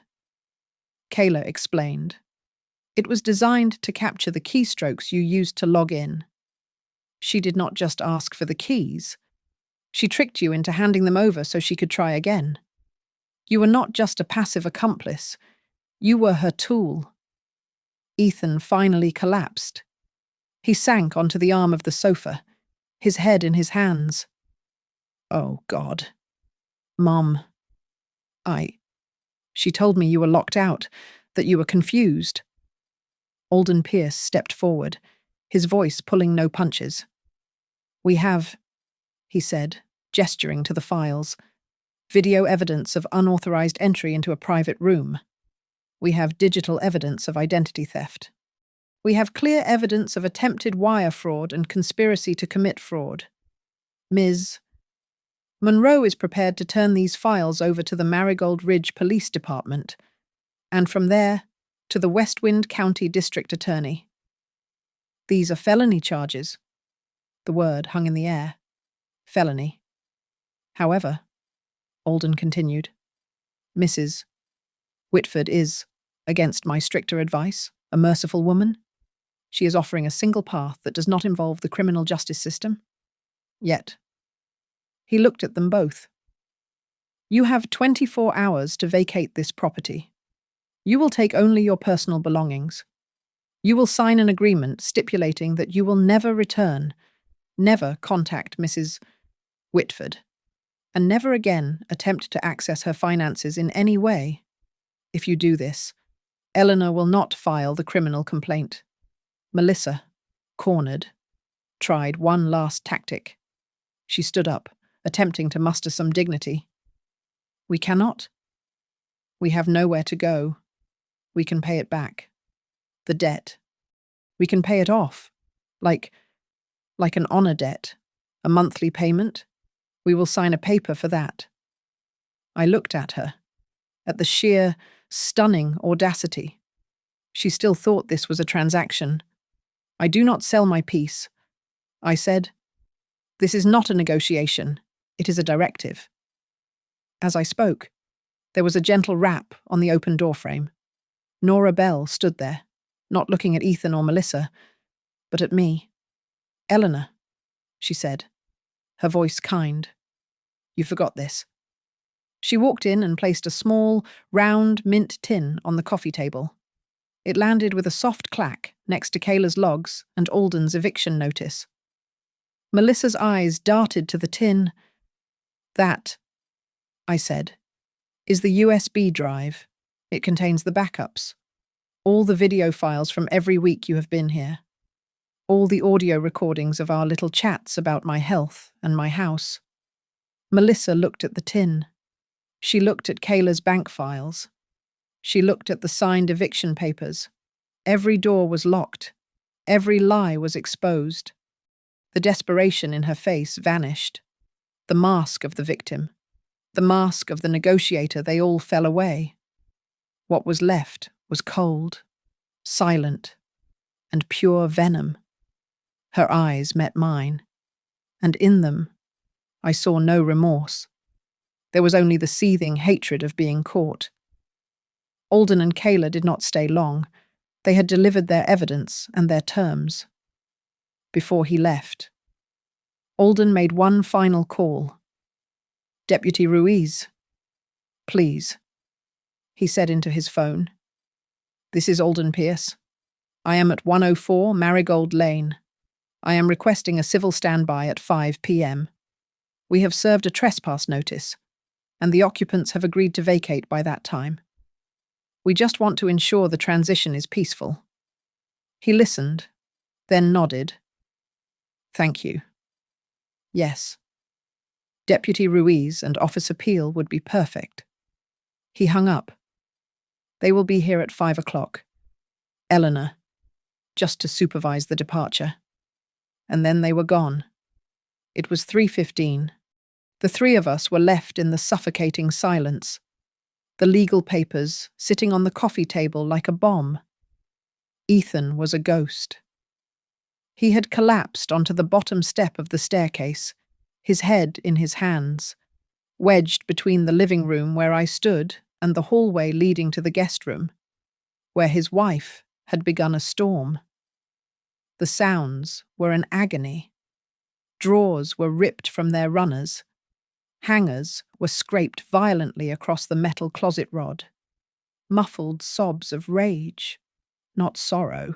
Kayla explained. It was designed to capture the keystrokes you used to log in. She did not just ask for the keys. She tricked you into handing them over so she could try again. You were not just a passive accomplice. You were her tool. Ethan finally collapsed. He sank onto the arm of the sofa, his head in his hands. Oh, God. Mom. She told me you were locked out, that you were confused. Alden Pierce stepped forward, his voice pulling no punches. We have, he said, gesturing to the files, video evidence of unauthorized entry into a private room. We have digital evidence of identity theft. We have clear evidence of attempted wire fraud and conspiracy to commit fraud. Ms. Monroe is prepared to turn these files over to the Marigold Ridge Police Department, and from there to the Westwind County District Attorney. These are felony charges. The word hung in the air. Felony. However, Alden continued, Mrs. Whitford is, against my stricter advice, a merciful woman. She is offering a single path that does not involve the criminal justice system. Yet, he looked at them both. You have 24 hours to vacate this property. You will take only your personal belongings. You will sign an agreement stipulating that you will never return, never contact Mrs. Whitford, and never again attempt to access her finances in any way. If you do this, Eleanor will not file the criminal complaint. Melissa, cornered, tried one last tactic. She stood up, attempting to muster some dignity. We cannot. We have nowhere to go. We can pay it back. The debt. We can pay it off. Like an honor debt. A monthly payment. We will sign a paper for that. I looked at her, at the sheer, stunning audacity. She still thought this was a transaction. I do not sell my peace. I said, this is not a negotiation. It is a directive. As I spoke, there was a gentle rap on the open doorframe. Nora Bell stood there, not looking at Ethan or Melissa, but at me. Eleanor, she said, her voice kind. You forgot this. She walked in and placed a small, round mint tin on the coffee table. It landed with a soft clack next to Kayla's logs and Alden's eviction notice. Melissa's eyes darted to the tin. That, I said, is the USB drive. It contains the backups. All the video files from every week you have been here. All the audio recordings of our little chats about my health and my house. Melissa looked at the tin. She looked at Kayla's bank files. She looked at the signed eviction papers. Every door was locked. Every lie was exposed. The desperation in her face vanished. The mask of the victim, the mask of the negotiator, they all fell away. What was left was cold, silent, and pure venom. Her eyes met mine, and in them I saw no remorse. There was only the seething hatred of being caught. Alden and Kayla did not stay long. They had delivered their evidence and their terms. Before he left, Alden made one final call. Deputy Ruiz, please, he said into his phone. This is Alden Pierce. I am at 104 Marigold Lane. I am requesting a civil standby at 5 p.m. We have served a trespass notice, and the occupants have agreed to vacate by that time. We just want to ensure the transition is peaceful. He listened, then nodded. Thank you. Yes. Deputy Ruiz and Officer Peel would be perfect. He hung up. They will be here at 5 o'clock. Eleanor, just to supervise the departure. And then they were gone. It was 3:15. The three of us were left in the suffocating silence. The legal papers sitting on the coffee table like a bomb. Ethan was a ghost. He had collapsed onto the bottom step of the staircase, his head in his hands, wedged between the living room where I stood and the hallway leading to the guest room, where his wife had begun a storm. The sounds were an agony. Drawers were ripped from their runners. Hangers were scraped violently across the metal closet rod. Muffled sobs of rage, not sorrow,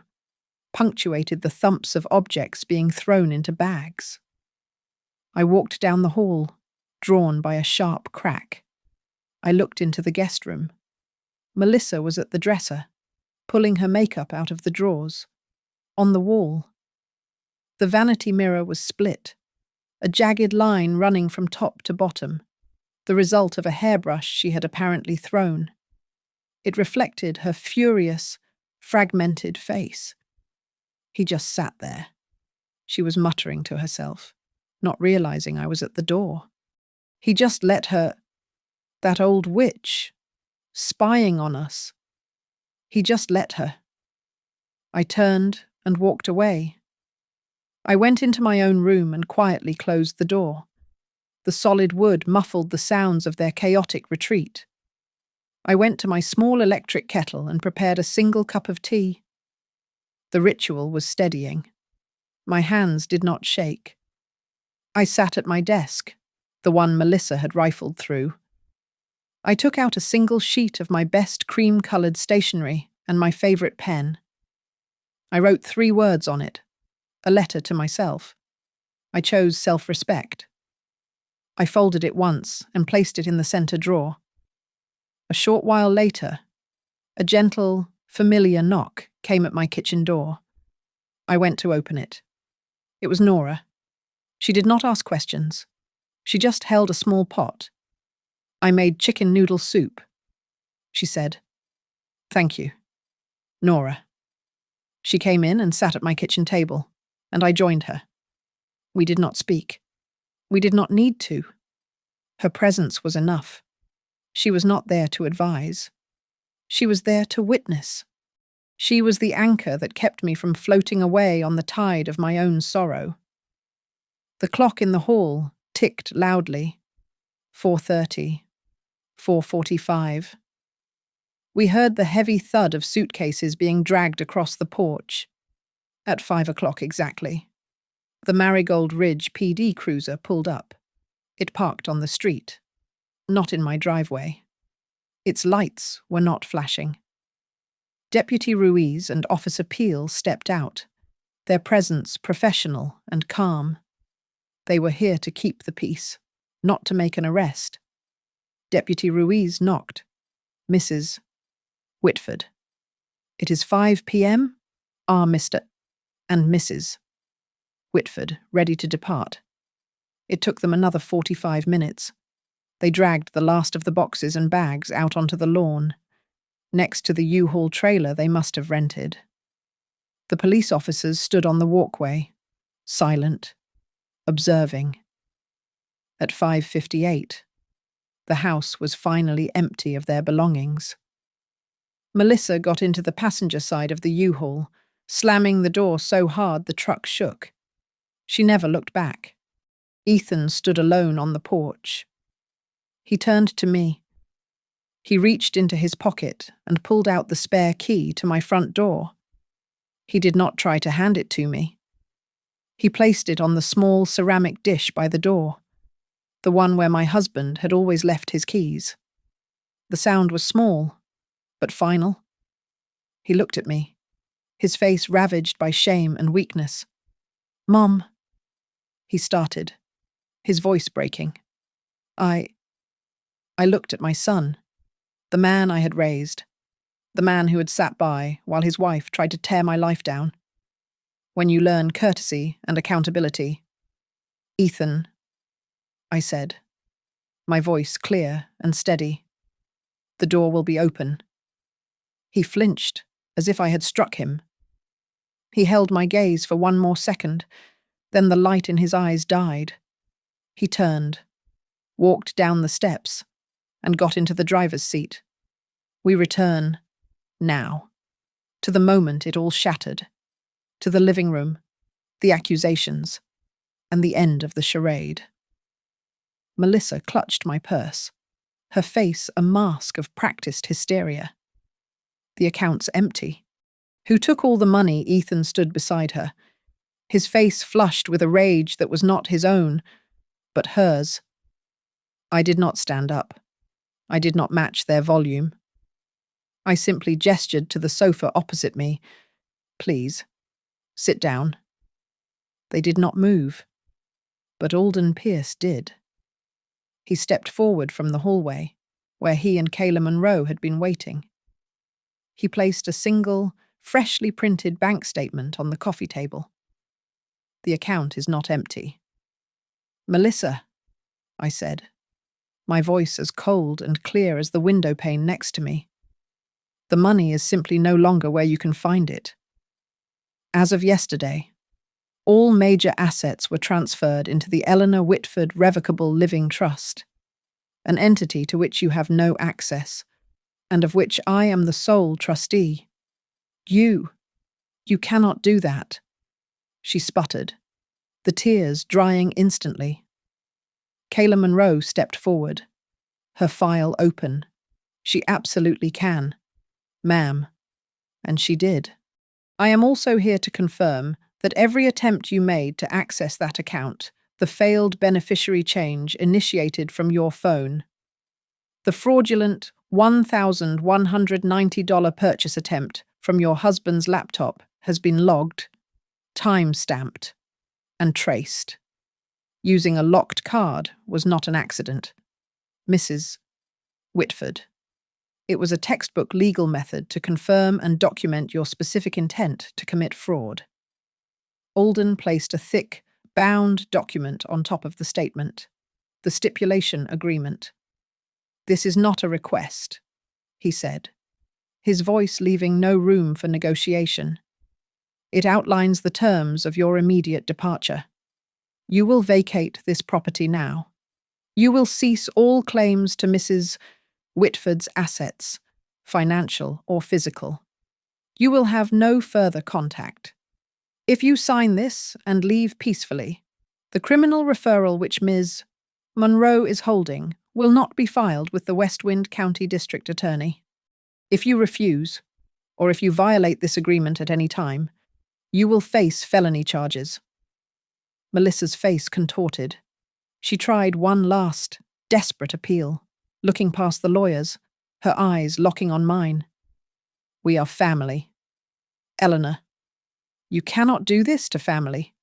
punctuated the thumps of objects being thrown into bags. I walked down the hall, drawn by a sharp crack. I looked into the guest room. Melissa was at the dresser, pulling her makeup out of the drawers. On the wall, the vanity mirror was split, a jagged line running from top to bottom, the result of a hairbrush she had apparently thrown. It reflected her furious, fragmented face. He just sat there. She was muttering to herself, not realizing I was at the door. He just let her, that old witch, spying on us. He just let her. I turned and walked away. I went into my own room and quietly closed the door. The solid wood muffled the sounds of their chaotic retreat. I went to my small electric kettle and prepared a single cup of tea. The ritual was steadying. My hands did not shake. I sat at my desk, the one Melissa had rifled through. I took out a single sheet of my best cream-coloured stationery and my favourite pen. I wrote 3 words on it, a letter to myself. I chose self-respect. I folded it once and placed it in the centre drawer. A short while later, a gentle, familiar knock came at my kitchen door. I went to open it. It was Nora. She did not ask questions. She just held a small pot. I made chicken noodle soup. She said, "Thank you." Nora. She came in and sat at my kitchen table, and I joined her. We did not speak. We did not need to. Her presence was enough. She was not there to advise. She was there to witness. She was the anchor that kept me from floating away on the tide of my own sorrow. The clock in the hall ticked loudly. 4:30, 4:45. We heard the heavy thud of suitcases being dragged across the porch. At 5 o'clock exactly, the Marigold Ridge PD cruiser pulled up. It parked on the street, not in my driveway. Its lights were not flashing. Deputy Ruiz and Officer Peel stepped out, their presence professional and calm. They were here to keep the peace, not to make an arrest. Deputy Ruiz knocked. "Mrs. Whitford." "It is 5 p.m. Mr. and Mrs. Whitford, ready to depart." It took them another 45 minutes. They dragged the last of the boxes and bags out onto the lawn, next to the U-Haul trailer they must have rented. The police officers stood on the walkway, silent, observing. At 5:58, the house was finally empty of their belongings. Melissa got into the passenger side of the U-Haul, slamming the door so hard the truck shook. She never looked back. Ethan stood alone on the porch. He turned to me. He reached into his pocket and pulled out the spare key to my front door. He did not try to hand it to me. He placed it on the small ceramic dish by the door, the one where my husband had always left his keys. The sound was small, but final. He looked at me, his face ravaged by shame and weakness. "Mom," he started, his voice breaking. I looked at my son, the man I had raised, the man who had sat by while his wife tried to tear my life down. When you learn courtesy and accountability. "Ethan," I said, my voice clear and steady. "The door will be open." He flinched, as if I had struck him. He held my gaze for one more second, then the light in his eyes died. He turned, walked down the steps, and got into the driver's seat. We return, now, to the moment it all shattered, to the living room, the accusations, and the end of the charade. Melissa clutched my purse, her face a mask of practiced hysteria. The account's empty. Who took all the money? Ethan stood beside her, his face flushed with a rage that was not his own, but hers. I did not stand up. I did not match their volume. I simply gestured to the sofa opposite me. Please, sit down. They did not move, but Alden Pierce did. He stepped forward from the hallway, where he and Kayla Monroe had been waiting. He placed a single, freshly printed bank statement on the coffee table. The account is not empty. Melissa, I said, my voice as cold and clear as the window pane next to me. The money is simply no longer where you can find it. As of yesterday, all major assets were transferred into the Eleanor Whitford Revocable Living Trust, an entity to which you have no access, and of which I am the sole trustee. You cannot do that, she sputtered, the tears drying instantly. Kayla Monroe stepped forward, her file open. She absolutely can, ma'am. And she did. I am also here to confirm that every attempt you made to access that account, the failed beneficiary change initiated from your phone, the fraudulent $1,190 purchase attempt from your husband's laptop has been logged, time-stamped, and traced. Using a locked card was not an accident. Mrs. Whitford. It was a textbook legal method to confirm and document your specific intent to commit fraud. Alden placed a thick, bound document on top of the statement, the stipulation agreement. This is not a request, he said, his voice leaving no room for negotiation. It outlines the terms of your immediate departure. You will vacate this property now. You will cease all claims to Mrs. Whitford's assets, financial or physical. You will have no further contact. If you sign this and leave peacefully, the criminal referral which Ms. Monroe is holding will not be filed with the Westwind County District Attorney. If you refuse, or if you violate this agreement at any time, you will face felony charges. Melissa's face contorted. She tried one last, desperate appeal, looking past the lawyers, her eyes locking on mine. We are family. Eleanor, you cannot do this to family.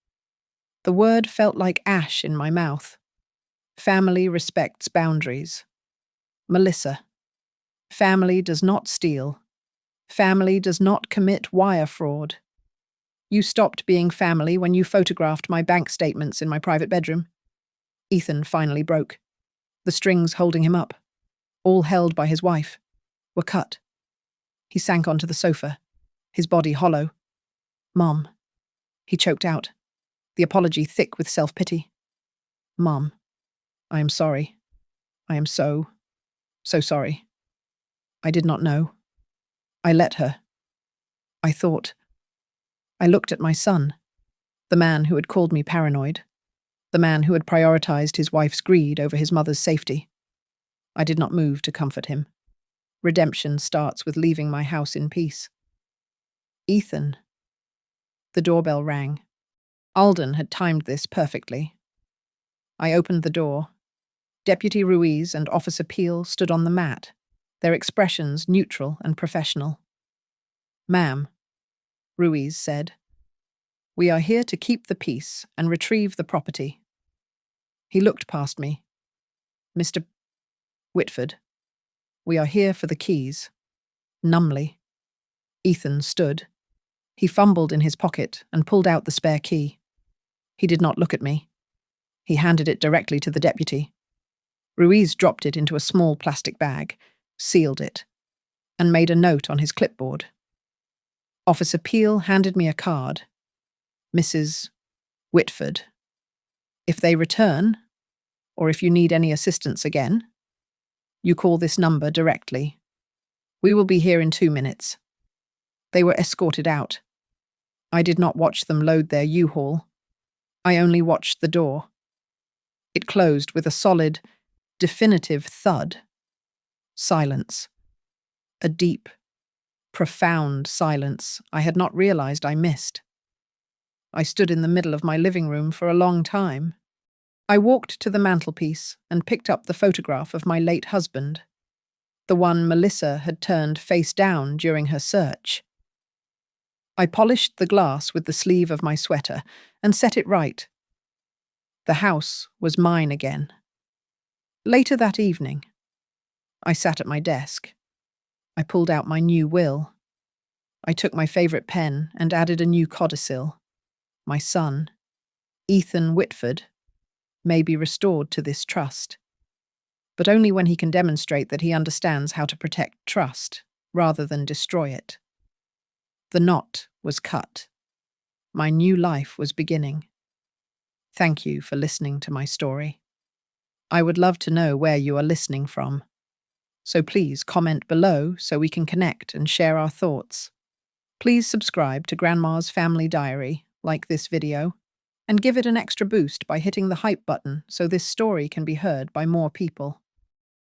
The word felt like ash in my mouth. Family respects boundaries. Melissa, family does not steal. Family does not commit wire fraud. You stopped being family when you photographed my bank statements in my private bedroom. Ethan finally broke. The strings holding him up, all held by his wife, were cut. He sank onto the sofa, his body hollow. Mom, he choked out, the apology thick with self-pity. Mom, I am sorry. I am so sorry. I did not know. I let her. I thought. I looked at my son, the man who had called me paranoid, the man who had prioritized his wife's greed over his mother's safety. I did not move to comfort him. Redemption starts with leaving my house in peace. Ethan. The doorbell rang. Alden had timed this perfectly. I opened the door. Deputy Ruiz and Officer Peel stood on the mat, their expressions neutral and professional. Ma'am, Ruiz said, we are here to keep the peace and retrieve the property. He looked past me. Mr. Whitford, we are here for the keys. Numbly. Ethan stood. He fumbled in his pocket and pulled out the spare key. He did not look at me. He handed it directly to the deputy. Ruiz dropped it into a small plastic bag, sealed it, and made a note on his clipboard. Officer Peel handed me a card. Mrs. Whitford. If they return, or if you need any assistance again, you call this number directly. We will be here in 2 minutes. They were escorted out. I did not watch them load their U-Haul. I only watched the door. It closed with a solid, definitive thud. Silence. A deep, profound silence I had not realized I missed. I stood in the middle of my living room for a long time. I walked to the mantelpiece and picked up the photograph of my late husband, the one Melissa had turned face down during her search. I polished the glass with the sleeve of my sweater and set it right. The house was mine again. Later that evening, I sat at my desk. I pulled out my new will. I took my favorite pen and added a new codicil. My son, Ethan Whitford, may be restored to this trust, but only when he can demonstrate that he understands how to protect trust rather than destroy it. The knot was cut. My new life was beginning. Thank you for listening to my story. I would love to know where you are listening from, so please comment below so we can connect and share our thoughts. Please subscribe to Grandma's Family Diary, like this video, and give it an extra boost by hitting the hype button so this story can be heard by more people.